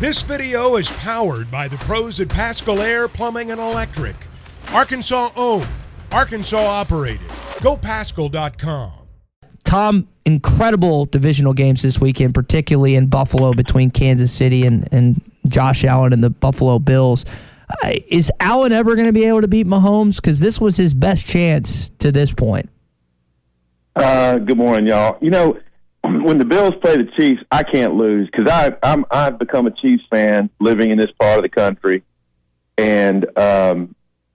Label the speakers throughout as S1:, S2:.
S1: This video is powered by the pros at Pascal Air Plumbing and Electric. Arkansas owned, Arkansas operated. GoPascal.com.
S2: Tom, incredible divisional games this weekend, particularly in Buffalo between Kansas City and Josh Allen and the Buffalo Bills. Is Allen ever going to be able to beat Mahomes? Because this was his best chance to this point.
S3: Good morning, y'all. You know, when the Bills play the Chiefs, I can't lose because I've become a Chiefs fan living in this part of the country, and I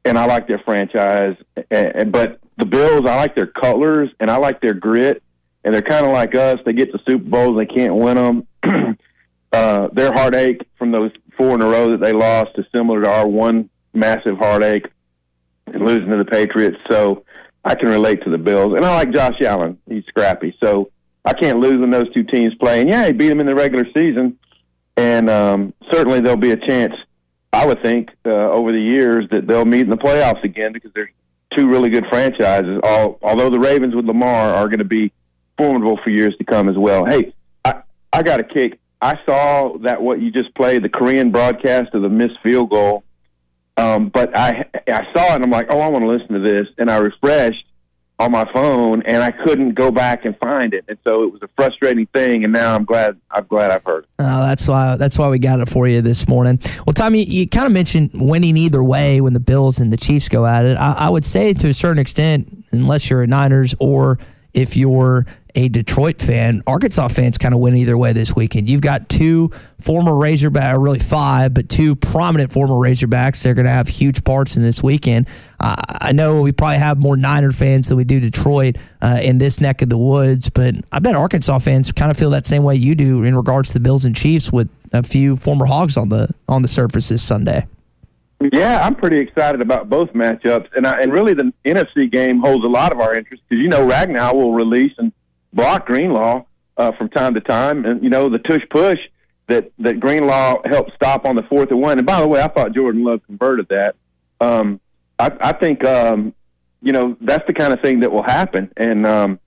S3: like their franchise. But the Bills, I like their colors and I like their grit, and they're kind of like us. They get to Super Bowls, they can't win them. Their heartache from those 4 in a row that they lost is similar to our one massive heartache in losing to the Patriots. So I can relate to the Bills, and I like Josh Allen. He's scrappy, so I can't lose when those two teams play. And, yeah, he beat them in the regular season, and certainly there'll be a chance, I would think, over the years that they'll meet in the playoffs again because they're two really good franchises, although the Ravens with Lamar are going to be formidable for years to come as well. Hey, I got a kick. I saw that what you just played, the Korean broadcast of the missed field goal, but I saw it, and I'm like, oh, I want to listen to this, and I refreshed on my phone, and I couldn't go back and find it, and so it was a frustrating thing. And now I'm glad I've heard it.
S2: That's why we got it for you this morning. Well, Tommy, you kind of mentioned winning either way when the Bills and the Chiefs go at it. I would say to a certain extent, unless you're a Niners or if you're a Detroit fan, Arkansas fans kind of win either way this weekend. You've got 2 former Razorbacks, or really 5, but 2 prominent former Razorbacks. They're going to have huge parts in this weekend. I know we probably have more Niner fans than we do Detroit in this neck of the woods, but I bet Arkansas fans kind of feel that same way you do in regards to the Bills and Chiefs with a few former Hogs on the surface this Sunday.
S3: Yeah, I'm pretty excited about both matchups, and really the NFC game holds a lot of our interest because, you know, Ragnow will release and block Greenlaw from time to time, and, you know, the tush-push that Greenlaw helped stop on the 4th and 1. And by the way, I thought Jordan Love converted that. I think, you know, that's the kind of thing that will happen. And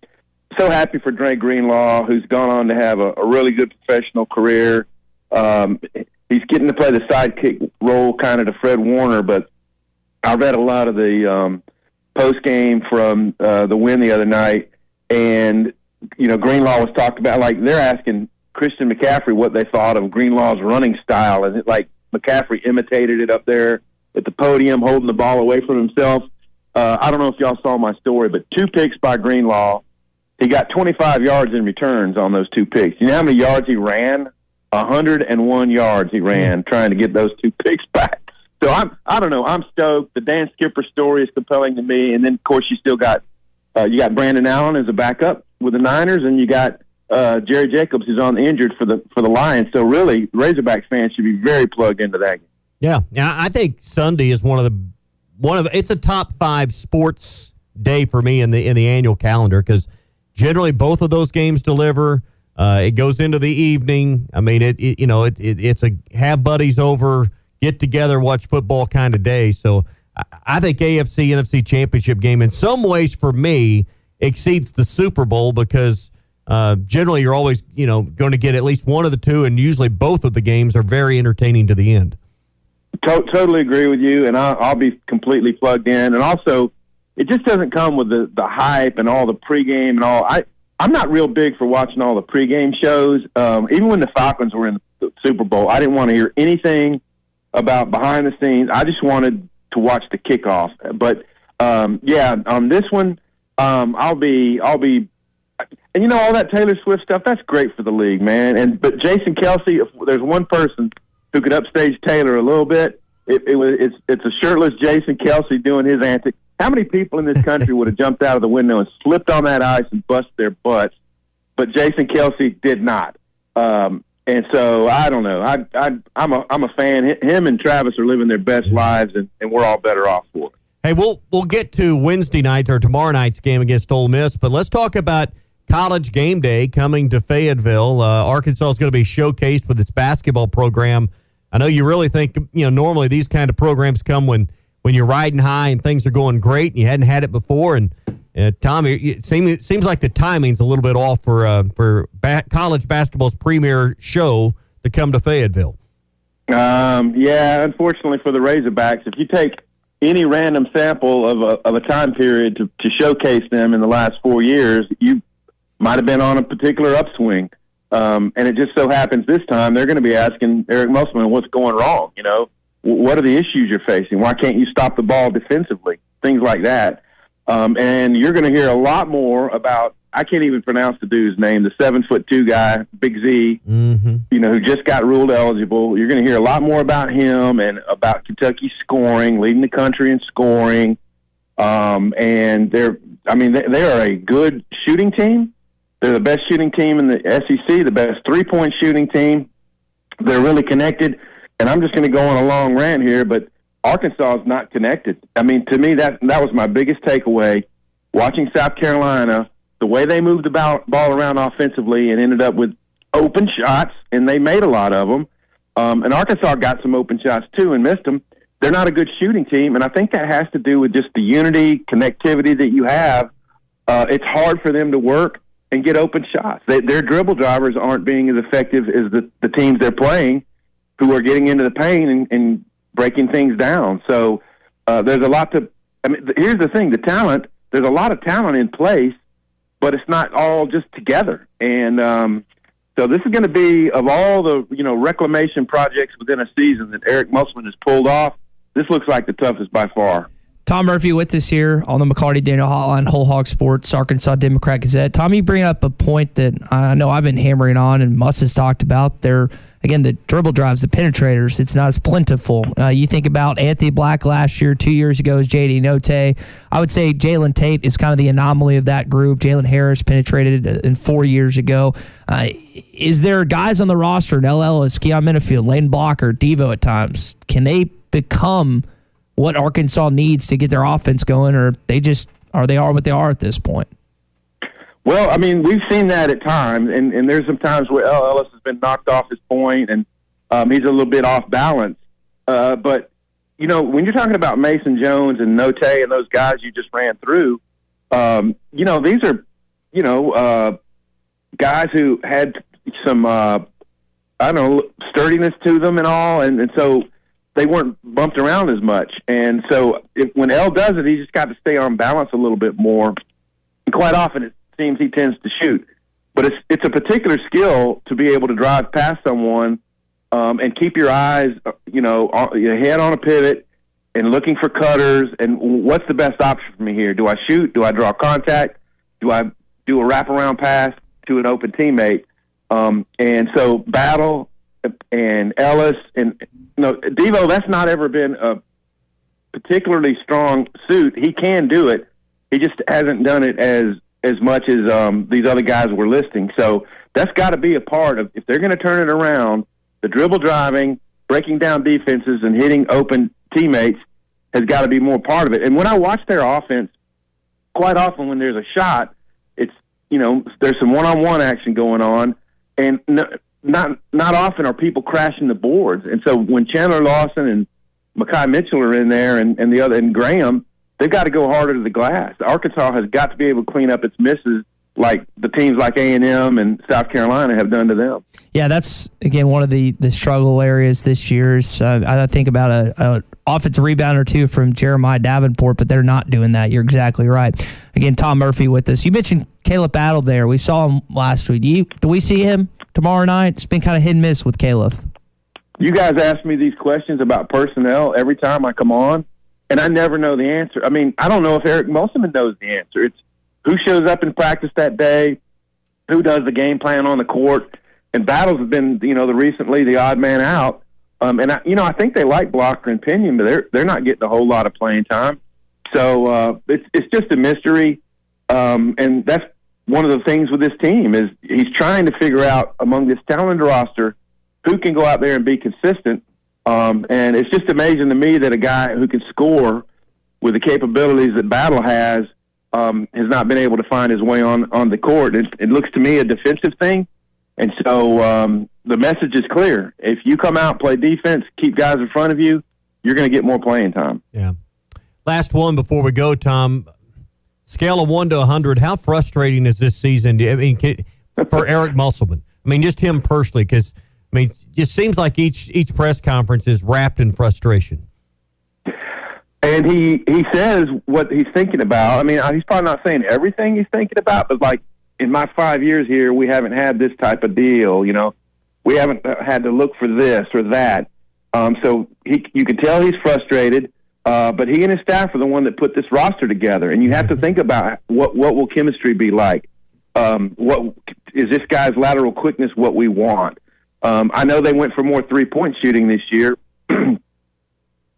S3: so happy for Dre Greenlaw, who's gone on to have a really good professional career. He's getting to play the sidekick role kind of to Fred Warner, but I read a lot of the post-game from the win the other night, and, you know, Greenlaw was talked about, like, they're asking Christian McCaffrey what they thought of Greenlaw's running style, and like McCaffrey imitated it up there at the podium, holding the ball away from himself. I don't know if y'all saw my story, but 2 picks by Greenlaw. He got 25 yards in returns on those 2 picks. You know how many yards he ran? 101 yards he ran trying to get those 2 picks back. So I don't know. I'm stoked. The Dan Skipper story is compelling to me. And then, of course, you still got you got Brandon Allen as a backup with the Niners, and you got Jerry Jacobs who's on the injured for the Lions. So really, Razorback fans should be very plugged into that game.
S4: Yeah, I think Sunday is one of it's a top 5 sports day for me in the annual calendar because generally both of those games deliver. It goes into the evening. I mean, it's a have buddies over, get together, watch football kind of day. So I think AFC NFC Championship game in some ways for me exceeds the Super Bowl because generally you're always going to get at least one of the two, and usually both of the games are very entertaining to the end.
S3: Totally agree with you, and I'll be completely plugged in. And also, it just doesn't come with the hype and all the pregame and all. I'm not real big for watching all the pregame shows. Even when the Falcons were in the Super Bowl, I didn't want to hear anything about behind the scenes. I just wanted to watch the kickoff. But yeah, on this one, I'll be, and you know all that Taylor Swift stuff. That's great for the league, man. But Jason Kelsey, if there's one person who could upstage Taylor a little bit, it's a shirtless Jason Kelsey doing his antics. How many people in this country would have jumped out of the window and slipped on that ice and bust their butts? But Jason Kelsey did not. And so I don't know. I'm a fan. Him and Travis are living their best lives, and we're all better off for it.
S4: Hey, we'll get to Wednesday night or tomorrow night's game against Ole Miss, but let's talk about College Game Day coming to Fayetteville. Arkansas is going to be showcased with its basketball program. I know you really think normally these kind of programs come when you're riding high and things are going great and you hadn't had it before. And Tommy, it seems like the timing's a little bit off for college basketball's premier show to come to Fayetteville.
S3: Yeah, unfortunately for the Razorbacks, if you take any random sample of a time period to showcase them in the last 4 years, you might have been on a particular upswing. And it just so happens this time they're going to be asking Eric Musselman what's going wrong. You know, what are the issues you're facing? Why can't you stop the ball defensively? Things like that. And you're going to hear a lot more about, I can't even pronounce the dude's name, the 7'2" guy, Big Z, you know, who just got ruled eligible. You're going to hear a lot more about him and about Kentucky scoring, leading the country in scoring. And they are a good shooting team. They're the best shooting team in the SEC, the best three-point shooting team. They're really connected. And I'm just going to go on a long rant here, but Arkansas is not connected. I mean, to me, that was my biggest takeaway. Watching South Carolina, the way they moved the ball around offensively and ended up with open shots, and they made a lot of them. And Arkansas got some open shots, too, and missed them. They're not a good shooting team, and I think that has to do with just the unity, connectivity that you have. It's hard for them to work and get open shots. Their dribble drivers aren't being as effective as the teams they're playing, who are getting into the paint and breaking things down. So there's a lot to – I mean, here's the thing. The talent, there's a lot of talent in place, but it's not all just together. And so this is going to be, of all the, you know, reclamation projects within a season that Eric Musselman has pulled off, this looks like the toughest by far.
S2: Tom Murphy with us here on the McCarty Daniel Hotline, Whole Hog Sports, Arkansas Democrat-Gazette. Tom, you bring up a point that I know I've been hammering on and Muss has talked about. Again, the dribble drives, the penetrators, it's not as plentiful. You think about Anthony Black last year, 2 years ago, is J.D. Note. I would say Jalen Tate is kind of the anomaly of that group. Jalen Harris penetrated in 4 years ago. Is there guys on the roster, Nell Ellis, Keon Minifield, Lane Blocker, Devo at times, can they become what Arkansas needs to get their offense going, or they are what they are at this point?
S3: Well, I mean, we've seen that at times, and there's some times where Ellis has been knocked off his point, and he's a little bit off balance. But, you know, when you're talking about Mason Jones and Note and those guys you just ran through, you know, these are, you know, guys who had some, sturdiness to them and all, and so they weren't bumped around as much. And so when L does it, he just got to stay on balance a little bit more. And quite often it seems he tends to shoot. But it's a particular skill to be able to drive past someone and keep your eyes, you know, your head on a pivot and looking for cutters. And what's the best option for me here? Do I shoot? Do I draw contact? Do I do a wraparound pass to an open teammate? And so Battle and Ellis and Devo, that's not ever been a particularly strong suit. He can do it. He just hasn't done it as much as these other guys were listing. So that's got to be a part of, if they're going to turn it around, the dribble driving, breaking down defenses, and hitting open teammates has got to be more part of it. And when I watch their offense, quite often when there's a shot, it's, you know, there's some one-on-one action going on, and not often are people crashing the boards. And so when Chandler Lawson and Mekhi Mitchell are in there and Graham, they've got to go harder to the glass. Arkansas has got to be able to clean up its misses like the teams like A&M and South Carolina have done to them. Yeah,
S2: that's, again, one of the struggle areas this year. I think about a offensive rebound or two from Jeremiah Davenport, but they're not doing that. You're exactly right. Again, Tom Murphy with us. You mentioned Caleb Battle there. We saw him last week. Do we see him tomorrow night? It's been kind of hit and miss with Caleb.
S3: You guys ask me these questions about personnel every time I come on, and I never know the answer. I mean, I don't know if Eric Musselman knows the answer. It's who shows up in practice that day, who does the game plan on the court, and Battles have been, you know, recently the odd man out. And I think they like Blocker and Pinion, but they're not getting a whole lot of playing time. So it's just a mystery, and that's one of the things with this team is he's trying to figure out among this talented roster who can go out there and be consistent. And it's just amazing to me that a guy who can score with the capabilities that Battle has not been able to find his way on the court. It looks to me a defensive thing. And so the message is clear. If you come out, play defense, keep guys in front of you, you're going to get more playing time.
S4: Yeah. Last one before we go, Tom. Scale of 1 to 100, how frustrating is this season? I mean, for Eric Musselman? I mean, just him personally, because I mean, it just seems like each press conference is wrapped in frustration.
S3: And he says what he's thinking about. I mean, he's probably not saying everything he's thinking about, but like in my 5 years here, we haven't had this type of deal. You know, we haven't had to look for this or that. So you can tell he's frustrated. But he and his staff are the one that put this roster together, and you have to think about what will chemistry be like. What is this guy's lateral quickness? What we want. I know they went for more 3-point shooting this year.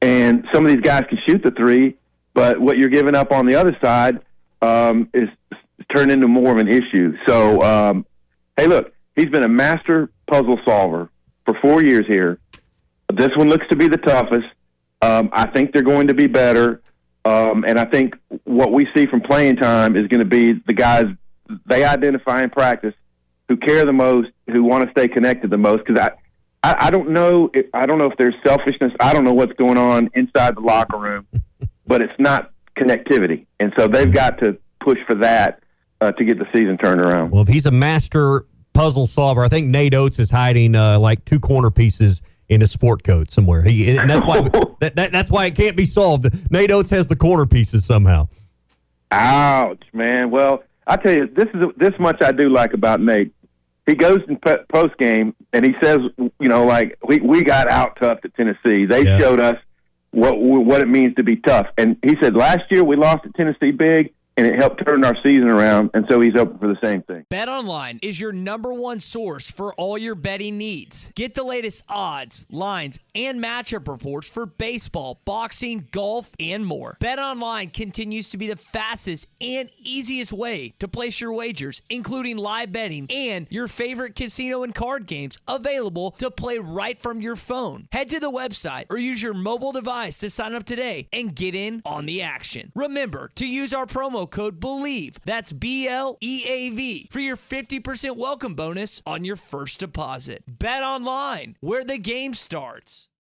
S3: And some of these guys can shoot the three, but what you're giving up on the other side is turned into more of an issue. So, hey, look, he's been a master puzzle solver for 4 years here. This one looks to be the toughest. I think they're going to be better, and I think what we see from playing time is going to be the guys they identify in practice who care the most, who want to stay connected the most, because I don't know if there's selfishness. I don't know what's going on inside the locker room, but it's not connectivity. And so they've got to push for that to get the season turned around.
S4: Well, if he's a master puzzle solver, I think Nate Oates is hiding like 2 corner pieces in a sport coat somewhere. And that's why that's why it can't be solved. Nate Oates has the corner pieces somehow.
S3: Ouch, man. Well, I tell you, this much I do like about Nate. He goes in post game and he says, you know, like we got out tough at Tennessee. They showed us what it means to be tough. And he said last year we lost at Tennessee big, and it helped turn our season around, and so he's open for the same thing.
S5: BetOnline is your #1 source for all your betting needs. Get the latest odds, lines, and matchup reports for baseball, boxing, golf, and more. BetOnline continues to be the fastest and easiest way to place your wagers, including live betting and your favorite casino and card games available to play right from your phone. Head to the website or use your mobile device to sign up today and get in on the action. Remember to use our promo code BELIEVE, that's BLEAV, for your 50% welcome bonus on your first deposit. Bet online, where the game starts.